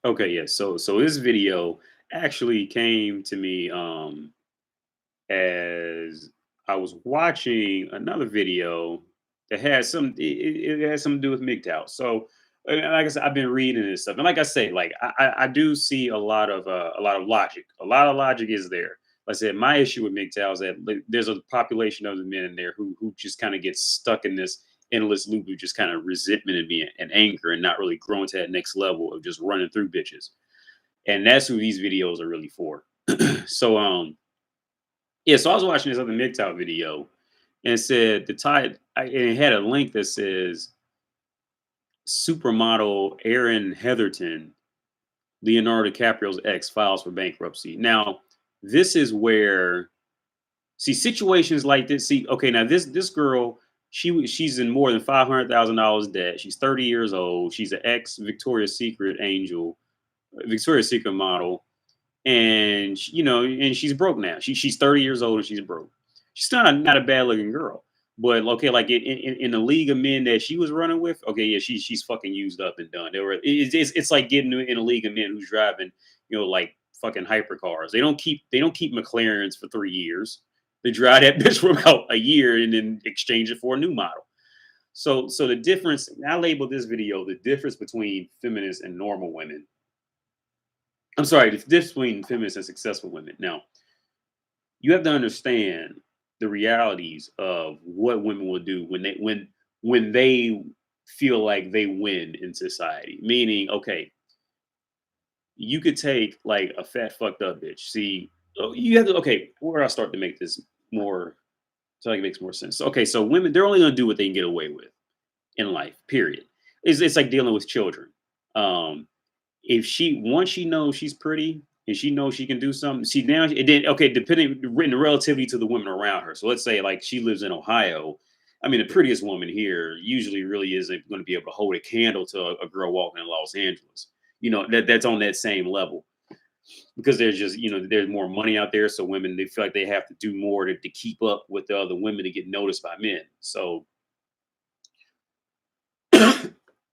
Okay, yeah. So this video actually came to me as I was watching another video that had it had something to do with MGTOW. So like I said, I've been reading this stuff, and like I say, like I do see a lot of logic. A lot of logic is there. Like I said, my issue with MGTOW is that like, there's a population of the men in there who just kind of get stuck in this endless loop of just kind of resentment and being and anger and not really growing to that next level of just running through bitches. And that's who these videos are really for. So yeah, so I was watching this other MGTOW video and it said and it had a link that says supermodel Erin Heatherton, Leonardo DiCaprio's ex, files for bankruptcy. Now, this is where see situations like this. See, okay, now this girl, she's in more than $500,000 debt. She's 30 years old. She's an ex Victoria's Secret angel, Victoria's Secret model, and and she's broke now. She's 30 years old and she's broke. She's not a bad looking girl, but okay, like in the league of men that she was running with, okay, yeah, she's fucking used up and done. It's like getting in a league of men who's driving, like fucking hypercars. They don't keep McLarens for 3 years. They drive that bitch for about a year and then exchange it for a new model. So the difference, I labeled this video the difference between feminists and normal women. I'm sorry, the difference between feminists and successful women. Now, you have to understand the realities of what women will do when they feel like they win in society. Meaning, okay, you could take like a fat fucked up bitch. See, you have to okay, where do I start to make this more so like it makes more sense. Okay, so women, they're only gonna do what they can get away with in life, period. It's like dealing with children. Um, if she once she knows she's pretty and she knows she can do something, see now it did okay, depending in relativity to the women around her. So let's say like she lives in Ohio. I mean, the prettiest woman here usually really isn't going to be able to hold a candle to a girl walking in Los Angeles. That's on that same level because there's just there's more money out there. So women they feel like they have to do more to keep up with the other women to get noticed by men. So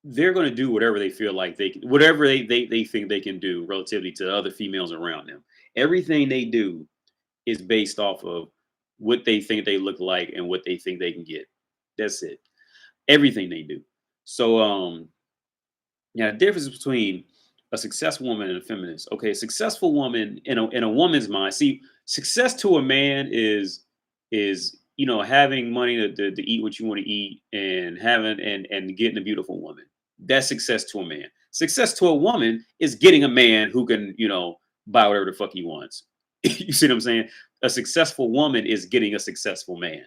they're going to do whatever they feel like whatever they think they can do relatively to other females around them. Everything they do is based off of what they think they look like and what they think they can get. That's it. Everything they do. So yeah, the difference between a successful woman and a feminist. Okay, a successful woman in a woman's mind. See, success to a man is having money to eat what you want to eat and having and getting a beautiful woman. That's success to a man. Success to a woman is getting a man who can buy whatever the fuck he wants. You see what I'm saying? A successful woman is getting a successful man.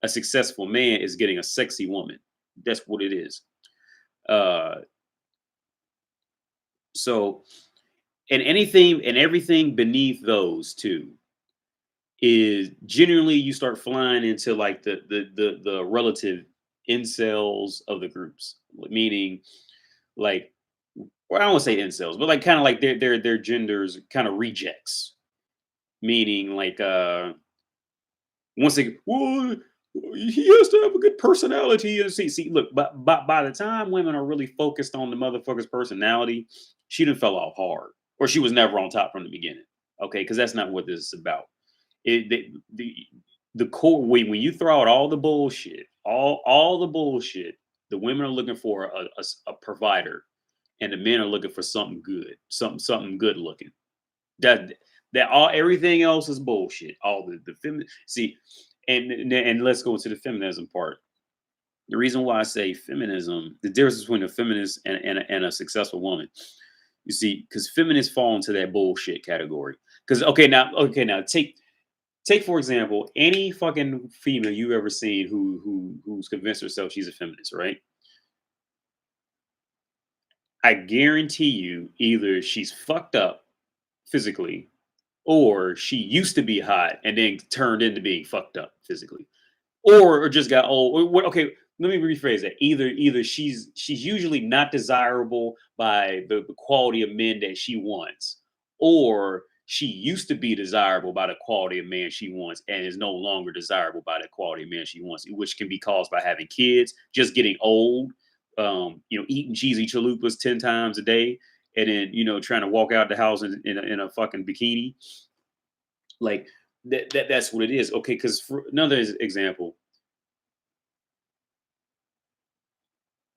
A successful man is getting a sexy woman. That's what it is. Uh, so and anything and everything beneath those two is generally you start flying into like the relative incels of the groups, meaning like well, I don't want to say incels, but like kind of like their genders kind of rejects, meaning like once they well he has to have a good personality and see look but by the time women are really focused on the motherfucker's personality, she done fell off hard or she was never on top from the beginning. Okay, because that's not what this is about. The core when you throw out all the bullshit, all the bullshit, the women are looking for a provider, and the men are looking for something good, something good looking. That that all everything else is bullshit. All the see, and let's go to the feminism part. The reason why I say feminism, the difference between a feminist and a successful woman, you see, because feminists fall into that bullshit category. Because okay now take for example any fucking female you ever seen who's convinced herself she's a feminist, right? I guarantee you either she's fucked up physically or she used to be hot and then turned into being fucked up physically or just got old okay, let me rephrase that. Either she's usually not desirable by the quality of men that she wants, or she used to be desirable by the quality of man she wants and is no longer desirable by the quality of man she wants, which can be caused by having kids, just getting old, eating cheesy chalupas 10 times a day and then trying to walk out the house in a fucking bikini. Like that's what it is. Okay, because for another example,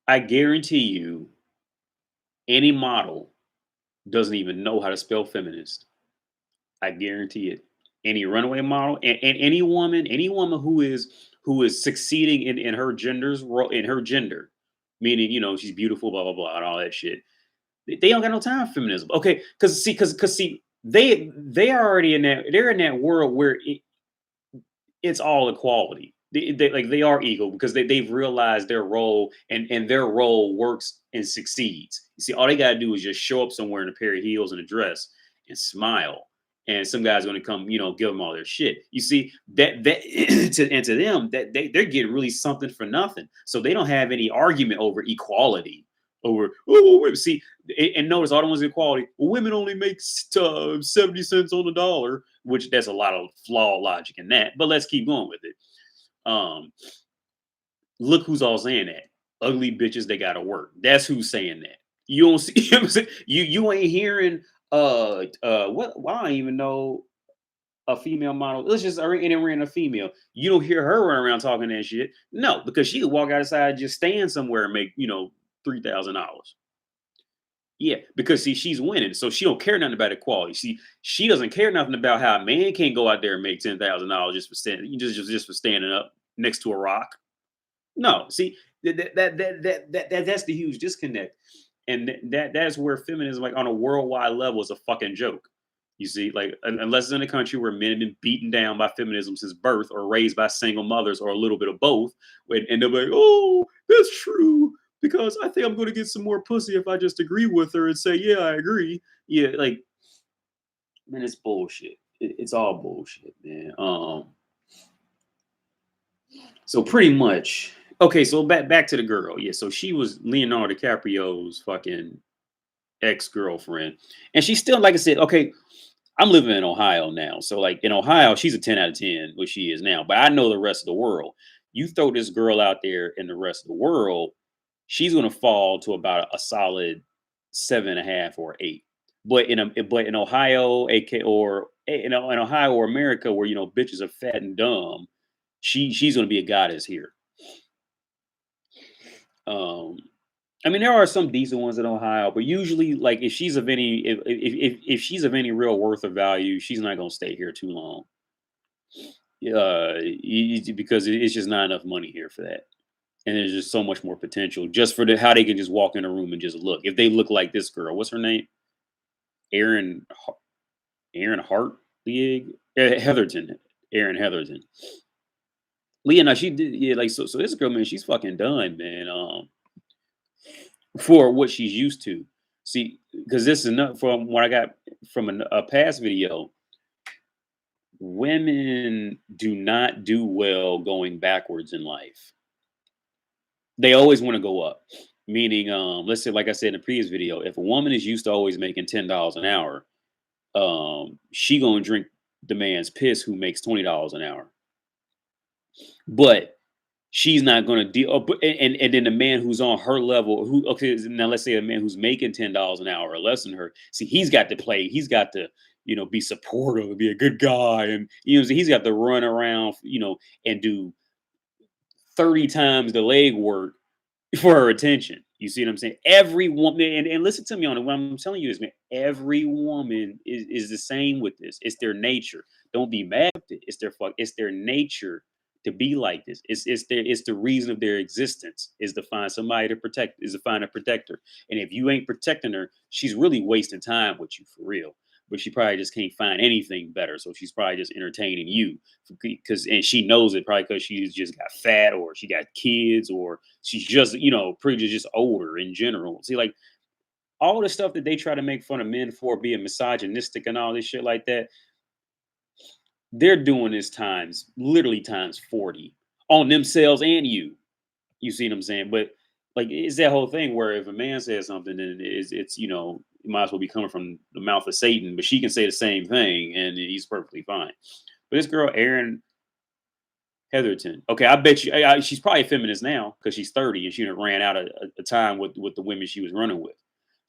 I guarantee you, any model doesn't even know how to spell feminist. I guarantee it. Any runaway model and any woman who is succeeding in her gender's role in her gender, meaning she's beautiful, blah blah blah, and all that shit. They don't got no time for feminism. Okay, because see, they are already in that they're in that world where it's all equality. They are equal because they've realized their role, and their role works and succeeds. You see, all they gotta do is just show up somewhere in a pair of heels and a dress and smile. And some guy's gonna come, give them all their shit. You see, that to them, that they're getting really something for nothing. So they don't have any argument over equality. Over see, and notice all the ones in equality. Well, women only make 70 cents on the dollar, which that's a lot of flawed logic in that. But let's keep going with it. Um, Look who's all saying that. Ugly bitches, they gotta work. That's who's saying that. You don't see you know what I'm saying? You ain't hearing what well, I don't even know a female model. Let's just in a female. You don't hear her run around talking that shit. No, because she could walk outside, just stand somewhere and make, $3,000. Yeah, because see, she's winning, so she don't care nothing about equality. See, she doesn't care nothing about how a man can't go out there and make $10,000 just for standing, just for standing up next to a rock. No, see, that's the huge disconnect, and that's where feminism, like on a worldwide level, is a fucking joke. You see, like unless it's in a country where men have been beaten down by feminism since birth, or raised by single mothers, or a little bit of both, and they're like, "Oh, that's true," because I think I'm going to get some more pussy if I just agree with her and say, "Yeah, I agree." Yeah, like man, it's bullshit. It's all bullshit, man. So pretty much, okay. So back to the girl. Yeah. So she was Leonardo DiCaprio's fucking ex girlfriend, and she's still, like I said. Okay, I'm living in Ohio now, so like in Ohio, she's a 10 out of 10, what she is now. But I know the rest of the world. You throw this girl out there in the rest of the world, she's gonna fall to about a solid 7.5 or 8. But in Ohio, AK or in Ohio or America, where bitches are fat and dumb, she's gonna be a goddess here. Um, I mean, there are some decent ones in Ohio, but usually, like if she's of any if she's of any real worth or value, she's not gonna stay here too long. Because it's just not enough money here for that, and there's just so much more potential just for how they can just walk in a room and just look. If they look like this girl, what's her name? Aaron Aaron Hart, Heatherton, Aaron Heatherton. Leah, now she did, yeah, like so this girl, man, she's fucking done, man. For what she's used to. See, because this is not from what I got from a past video. Women do not do well going backwards in life. They always want to go up. Meaning, let's say, like I said in the previous video, if a woman is used to always making $10 an hour, she gonna drink the man's piss who makes $20 an hour. But she's not going to deal. And then the man who's on her level, who okay, now let's say a man who's making $10 an hour or less than her. See, he's got to play. He's got to be supportive and be a good guy, and he's got to run around, and do 30 times the leg work for her attention. You see what I'm saying? Every woman, and listen to me on it. What I'm telling you is, man, every woman is the same with this. It's their nature. Don't be mad at it. It's their nature to be like this. It's the reason of their existence is to find somebody to protect, is to find a protector. And if you ain't protecting her, she's really wasting time with you for real. But she probably just can't find anything better. So she's probably just entertaining you and she knows it probably because she's just got fat, or she got kids, or she's just, pretty just older in general. See, like all the stuff that they try to make fun of men for being misogynistic and all this shit like that, they're doing this literally times 40 on themselves and you. You see what I'm saying? But like it's that whole thing where if a man says something, then it's it might as well be coming from the mouth of Satan, but she can say the same thing and he's perfectly fine. But this girl, Erin Heatherton. Okay, I bet you she's probably a feminist now because she's 30 and she done ran out of time with the women she was running with.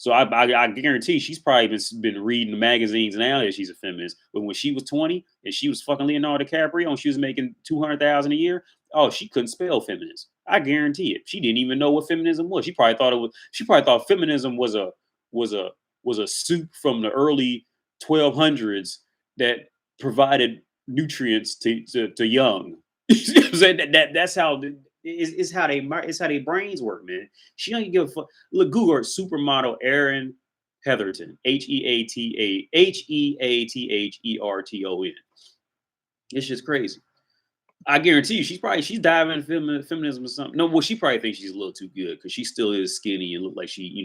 So I guarantee she's probably been reading the magazines now that she's a feminist. But when she was 20 and she was fucking Leonardo DiCaprio and she was making 200,000 a year, oh, she couldn't spell feminist. I guarantee it. She didn't even know what feminism was. She probably thought it was. She probably thought feminism was a was a soup from the early 1200s that provided nutrients to young. That's how is how they brains work, man. She don't give a fuck. Look, Google her, supermodel Erin Heatherton, Heatherton. It's just crazy. I guarantee you, she's diving into feminism or something. No, well, she probably thinks she's a little too good because she still is skinny and look like she,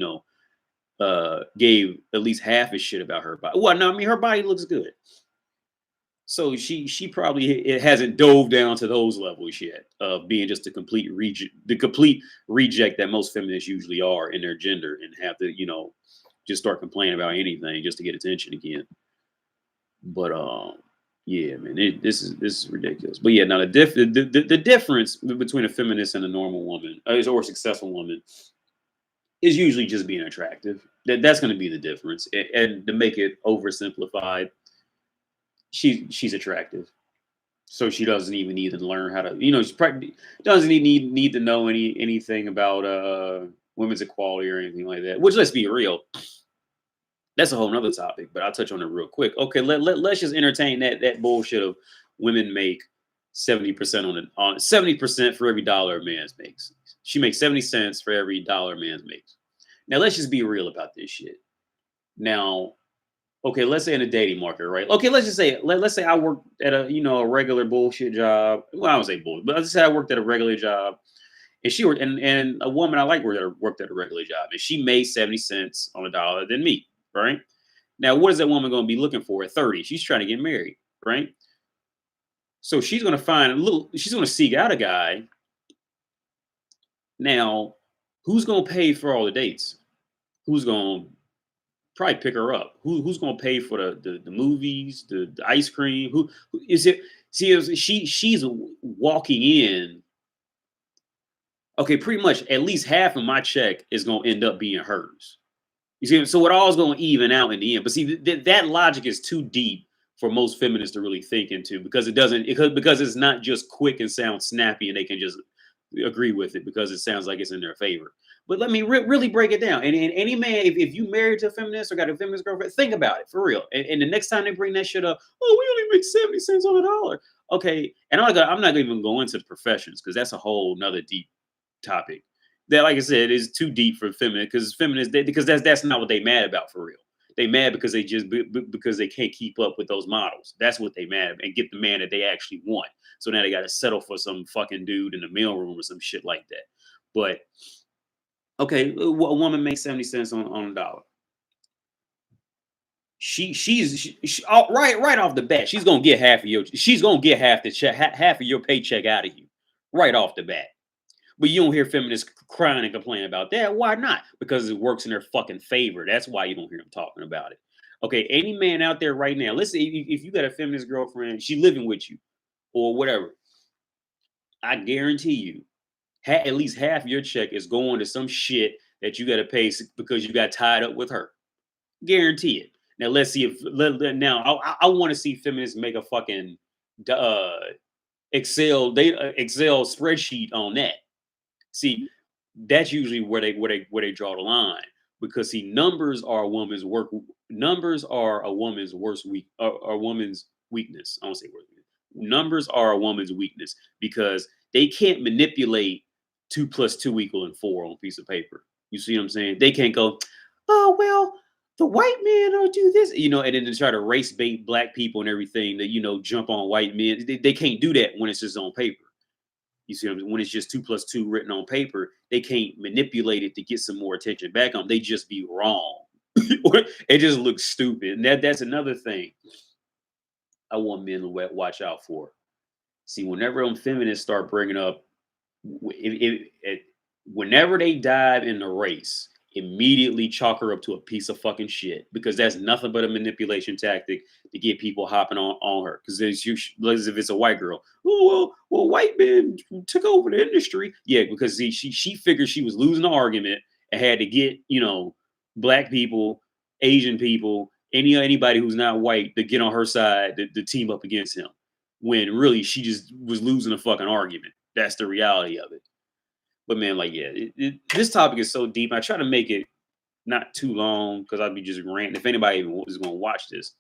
gave at least half a shit about her body. Well, no, I mean her body looks good. So she probably it hasn't dove down to those levels yet of being just the complete reject that most feminists usually are in their gender and have to just start complaining about anything just to get attention again. But yeah, man, this is ridiculous. But yeah, now the difference between a feminist and a normal woman or a successful woman is usually just being attractive. That's going to be the difference. And to make it oversimplified, she's attractive, so she doesn't even need to learn how to. She probably doesn't need to know anything about women's equality or anything like that. Which, let's be real, that's a whole nother topic. But I'll touch on it real quick. Okay, let's just entertain that bullshit of women make 70% on 70% for every dollar a man makes. She makes 70 cents for every dollar a man makes. Now let's just be real about this shit. Now, okay, let's say in the dating market, right? Okay, let's just say let's say I worked at a regular bullshit job. Well, I don't say bullshit, but let's say I worked at a regular job, and she worked and a woman I like worked at a regular job, and she made 70 cents on a dollar than me, right? Now, what is that woman going to be looking for at 30? She's trying to get married, right? So she's going to she's going to seek out a guy. Now, who's going to pay for all the dates? Who's going to probably pick her up? Who's going to pay for the movies, the ice cream? Who is it? See, she's walking in. Okay, pretty much at least half of my check is going to end up being hers. You see, so it all's going to even out in the end. But see, that logic is too deep for most feminists to really think into because because it's not just quick and sounds snappy and they can just agree with it because it sounds like it's in their favor. But let me really break it down. And any man, if you married to a feminist or got a feminist girlfriend, think about it for real. And the next time they bring that shit up, oh, we only make 70 cents on a dollar. Okay, and I'm not even going into the professions because that's a whole nother deep topic. That, like I said, is too deep for feminists because that's not what they mad about for real. They mad because because they can't keep up with those models. That's what they mad and get the man that they actually want. So now they got to settle for some fucking dude in the mailroom or some shit like that. But okay, a woman makes 70 cents on a dollar. Right off the bat, she's gonna get half the check, half of your paycheck out of you, right off the bat. But you don't hear feminists crying and complaining about that. Why not? Because it works in their fucking favor. That's why you don't hear them talking about it. Okay, any man out there right now, let's say if you got a feminist girlfriend, she living with you or whatever, I guarantee you, at least half your check is going to some shit that you got to pay because you got tied up with her. Guarantee it. Now let's see if now I want to see feminists make a fucking uh, Excel spreadsheet on that. See, that's usually where they draw the line because see, numbers are a woman's work. Numbers are a woman's a woman's weakness. I don't say work. Numbers are a woman's weakness because they can't manipulate 2 + 2 = 4 on a piece of paper. You see what I'm saying? They can't go, oh well, the white man will do this, and then try to race bait black people and everything to jump on white men. They can't do that when it's just on paper. You see what I'm saying? When it's just 2 + 2 written on paper, they can't manipulate it to get some more attention back on. They just be wrong. It just looks stupid. And that's another thing I want men to watch out for. See, whenever them feminists start bringing up, whenever they dive in the race, immediately chalk her up to a piece of fucking shit because that's nothing but a manipulation tactic to get people hopping on her. Because if it's a white girl, oh well, white men took over the industry. Yeah, because she figured she was losing the argument and had to get black people, Asian people, anybody who's not white to get on her side to team up against him. When really she just was losing a fucking argument. That's the reality of it. But man, like, yeah, this topic is so deep. I try to make it not too long because I'd be just ranting if anybody even is going to watch this.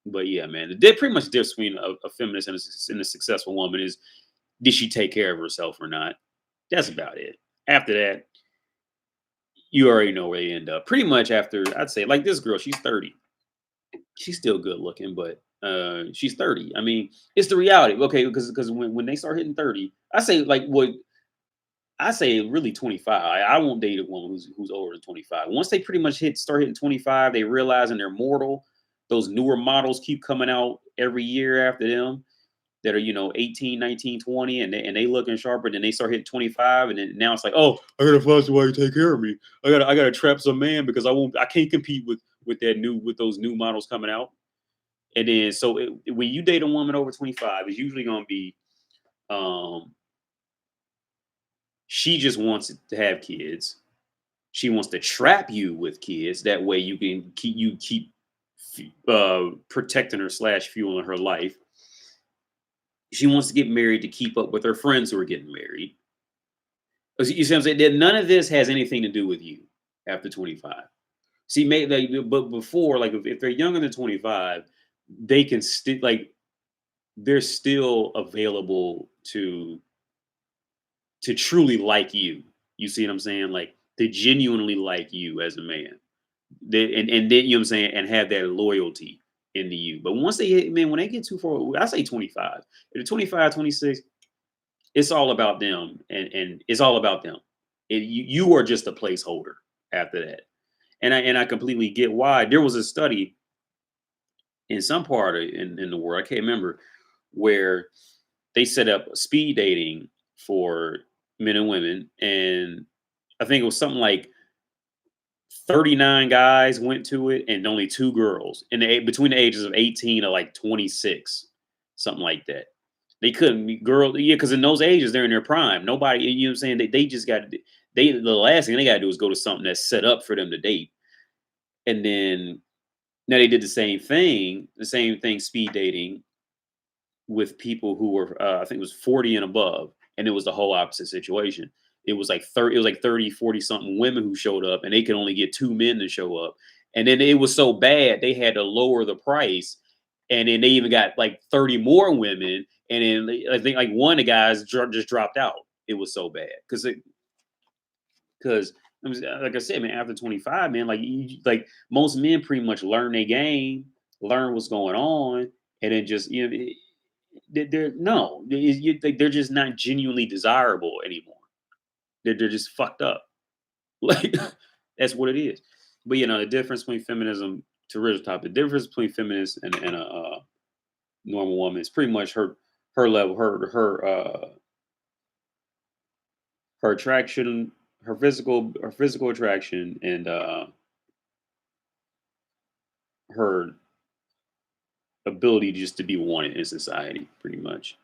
But yeah, man, the pretty much difference between a feminist and a successful woman is, did she take care of herself or not? That's about it. After that, you already know where you end up. Pretty much after, I'd say, like this girl, she's 30. She's still good looking, but she's 30. I mean, it's the reality. Okay, because when they start hitting 30, I say really 25. I won't date a woman who's older than 25. Once they pretty much start hitting 25, they realizing they're mortal. Those newer models keep coming out every year after them that are, 18, 19, 20, and they looking sharper. Then they start hitting 25, and then now it's like, oh, I gotta find somebody to take care of me. I gotta trap some man because I can't compete with those new models coming out. And then when you date a woman over 25, it's usually gonna be um she just wants to have kids. She wants to trap you with kids. That way you can keep protecting her slash fueling her life. She wants to get married to keep up with her friends who are getting married. You see what I'm saying? That none of this has anything to do with you after 25. See, but before, like if they're younger than 25, they can still they're still available to truly like you. You see what I'm saying? Like to genuinely like you as a man. And then you know what I'm saying, and have that loyalty into you. But once they hit, man, when they get too far, I say 25. If they're 25, 26, it's all about them, and it's all about them. You are just a placeholder after that. And I completely get why. There was a study in some part in the world, I can't remember, where they set up speed dating for men and women, and I think it was something like 39 guys went to it and only two girls between the ages of 18 to like 26, something like that. They couldn't be girl, yeah, because in those ages they're in their prime. Nobody, you know what I'm saying? They just got the last thing they gotta do is go to something that's set up for them to date. And then now they did the same thing, speed dating with people who were I think it was 40 and above, and it was the whole opposite situation. It was like 30, 40 something women who showed up, and they could only get two men to show up. And then it was so bad they had to lower the price, and then they even got like 30 more women, and then I think like one of the guys just dropped out. It was so bad because like I said, man, after 25, man, like most men pretty much learn their game, learn what's going on, and then just they're no, they're just not genuinely desirable anymore. They're just fucked up. Like that's what it is. But the difference between feminism to Rich top, the difference between feminist and a normal woman is pretty much her level, her attraction, her physical attraction, and her ability just to be wanted in society, pretty much.